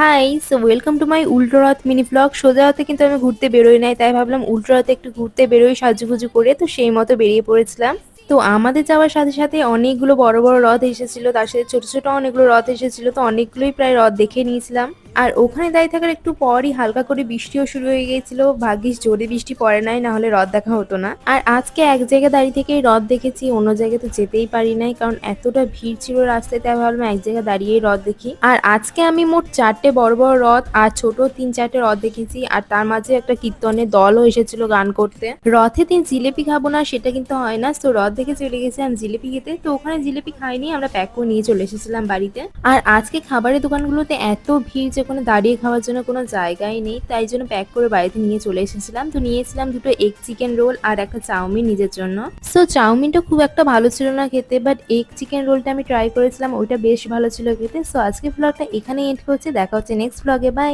High, so welcome to my Ulto Rath mini blog. সোজা হতে কিন্তু আমি ঘুরতে বেরোই নাই, তাই ভাবলাম উল্টো রথে একটু ঘুরতে বেরোই সাজুগুজু করে। তো সেই মতো বেরিয়ে পড়েছিলাম। তো আমাদের যাওয়ার সাথে সাথে অনেকগুলো বড় বড় রথ এসেছিল, তার সাথে ছোট ছোট অনেকগুলো রথ এসেছিল। তো অনেকগুলোই প্রায় রথ দেখে নিয়েছিলাম। আর ওখানে দাঁড়িয়ে থাকার একটু পরই হালকা করে বৃষ্টিও শুরু হয়ে গিয়েছিল। ভাগ্যিস জোরে বৃষ্টি পড়ে নাই, না হলে রথ দেখা হতো না। আর আজকে এক জায়গায় দাঁড়িয়ে থেকেই রথ দেখেছি, অন্য জায়গায় তো যেতেই পারি নাই, কারণ এতটা ভিড় ছিল রাস্তায়। তাই ভাবলাম এক জায়গায় দাঁড়িয়েই রথ দেখি। আর আজকে আমি মোট 4টে বড় বড় রথ আর ছোট 3-4টে রথ দেখেছি। আর তার মাঝে একটা কীর্তনের দলও এসেছিল গান করতে। রথে জিলিপি খাবো না সেটা কিন্তু হয় না, তো রথ দেখে চলে গেছিলাম জিলিপি খেতে। তো ওখানে জিলিপি খাইনি, আমরা প্যাক করে নিয়ে চলে এসেছিলাম বাড়িতে। আর আজকে খাবারের দোকানগুলোতে এত ভিড় যে ওখানে দাঁড়িয়ে খাওয়ার জন্য কোনো জায়গাই নেই, তাই জন্য প্যাক করে বাড়িতে নিয়ে চলে এসেছিলাম। তো নিয়েছিলাম দুটো এগ চিকেন রোল আর একটা চাউমিন নিজের জন্য। সো চাউমিনটা খুব একটা ভালো ছিল না খেতে, বাট এগ চিকেন রোলটা আমি ট্রাই করেছিলাম, ওইটা বেশ ভালো ছিল খেতে। সো আজকে ব্লগটা এখানেই এন্ড করছি, দেখা হচ্ছে নেক্সট ব্লগে। বাই।